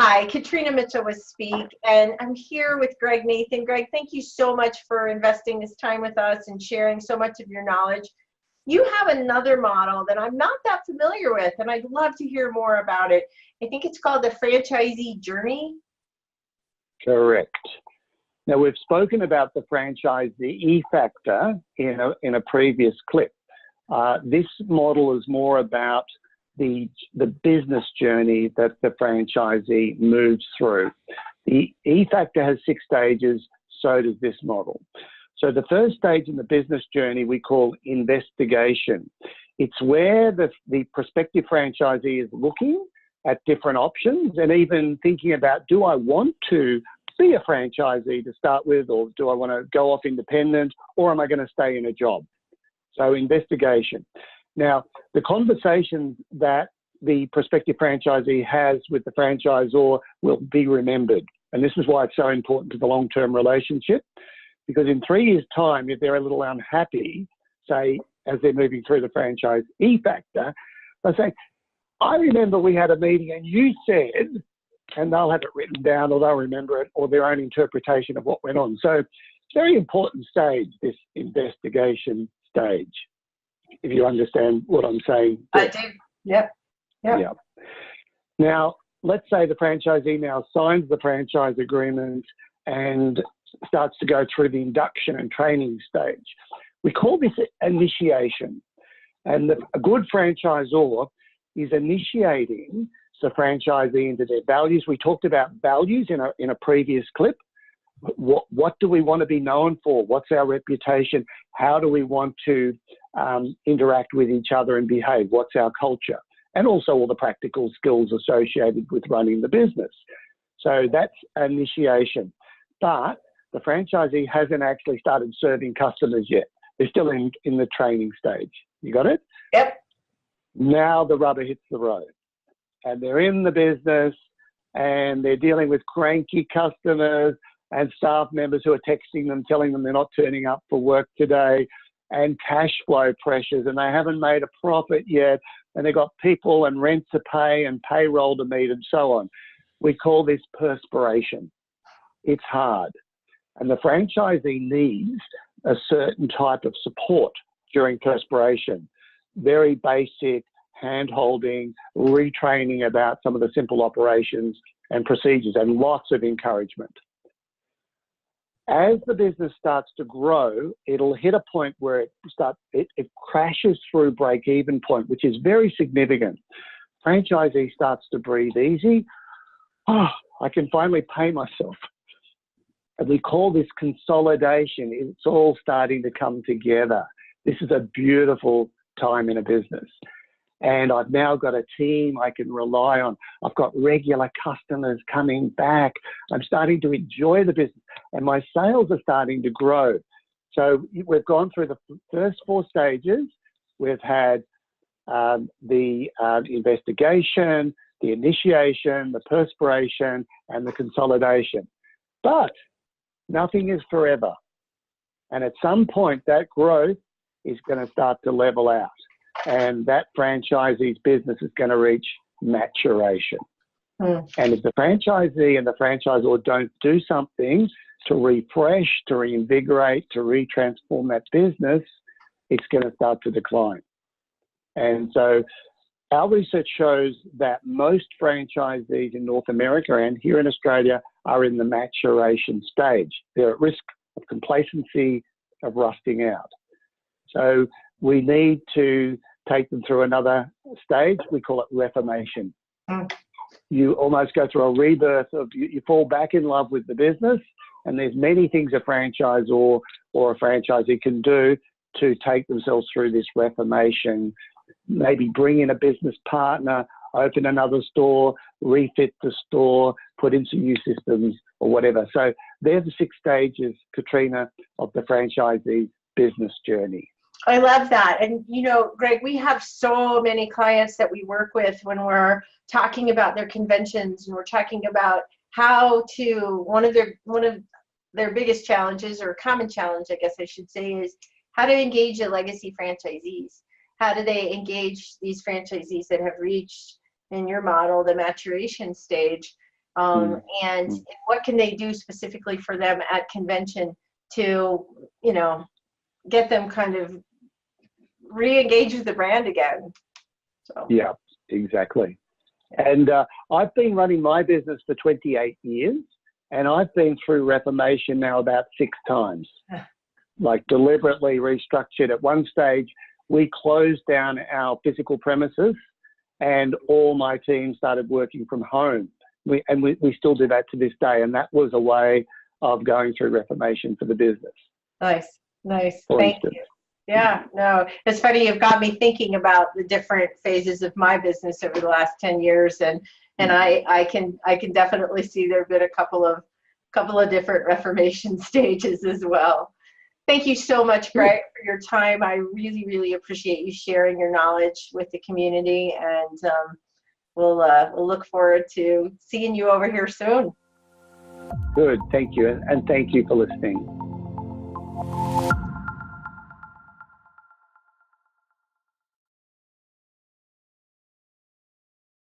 Hi, Katrina Mitchell with Speak, and I'm here with Greg Nathan. Greg, thank you so much for investing this time with us and sharing so much of your knowledge. You have another model that I'm not that familiar with, and I'd love to hear more about it. I think it's called the franchisee journey. Correct. Now, we've spoken about the franchisee factor in a previous clip. This model is more about the business journey that the franchisee moves through. The E factor has 6 stages, so does this model. So the first stage in the business journey we call investigation. It's where the prospective franchisee is looking at different options and even thinking about, do I want to be a franchisee to start with, or do I want to go off independent, or am I going to stay in a job? So investigation. Now, the conversations that the prospective franchisee has with the franchisor will be remembered. And this is why it's so important to the long-term relationship, because in 3 years' time, if they're a little unhappy, say, as they're moving through the franchise E factor, they'll say, I remember we had a meeting and you said, and they'll have it written down or they'll remember it or their own interpretation of what went on. So it's a very important stage, this investigation stage, if you understand what I'm saying. I do. Yep. Yeah. Now, let's say the franchisee now signs the franchise agreement and starts to go through the induction and training stage. We call this initiation. And a good franchisor is initiating the franchisee into their values. We talked about values in a previous clip. What do we want to be known for? What's our reputation? How do we want to interact with each other and behave? What's our culture? And also all the practical skills associated with running the business. So that's initiation. But the franchisee hasn't actually started serving customers yet. They're still in the training stage. You got it? Yep. Now the rubber hits the road. And they're in the business and they're dealing with cranky customers and staff members who are texting them, telling them they're not turning up for work today, and cash flow pressures, and they haven't made a profit yet, and they've got people and rent to pay and payroll to meet and so on. We call this perspiration. It's hard. And the franchisee needs a certain type of support during perspiration. Very basic hand-holding, retraining about some of the simple operations and procedures, and lots of encouragement. As the business starts to grow, it'll hit a point where it crashes through break-even point, which is very significant. Franchisee starts to breathe easy. Oh, I can finally pay myself. And we call this consolidation. It's all starting to come together. This is a beautiful time in a business. And I've now got a team I can rely on. I've got regular customers coming back. I'm starting to enjoy the business and my sales are starting to grow. So we've gone through the first 4 stages. We've had the investigation, the initiation, the perspiration, and the consolidation. But nothing is forever. And at some point, that growth is going to start to level out. And that franchisee's business is going to reach maturation. And if the franchisee and the franchisor don't do something to refresh, to reinvigorate, to retransform that business, it's going to start to decline. And so our research shows that most franchisees in North America and here in Australia are in the maturation stage. They're at risk of complacency, of rusting out. So we need to take them through another stage. We call it reformation. You almost go through a rebirth of, you fall back in love with the business, and there's many things a franchisor or a franchisee can do to take themselves through this reformation. Maybe bring in a business partner, open another store, refit the store, put in some new systems or whatever. So they're the 6 stages, Katrina, of the franchisee's business journey. I love that. And, you know, Greg, we have so many clients that we work with when we're talking about their conventions and we're talking about how to, one of their biggest challenges, or common challenge, I guess I should say, is how to engage the legacy franchisees. How do they engage these franchisees that have reached, in your model, the maturation stage? And what can they do specifically for them at convention to, you know, get them kind of re-engage with the brand again. So. Yeah, exactly. And I've been running my business for 28 years, and I've been through reformation now about 6 times, like deliberately restructured. At one stage, we closed down our physical premises and all my team started working from home. We still do that to this day, and that was a way of going through reformation for the business. Nice. Thank you. Yeah, no, it's funny. You've got me thinking about the different phases of my business over the last 10 years, and I can definitely see there have been a couple of different reformation stages as well. Thank you so much, Greg, for your time. I really, really appreciate you sharing your knowledge with the community, and we'll look forward to seeing you over here soon. Good, thank you, and thank you for listening.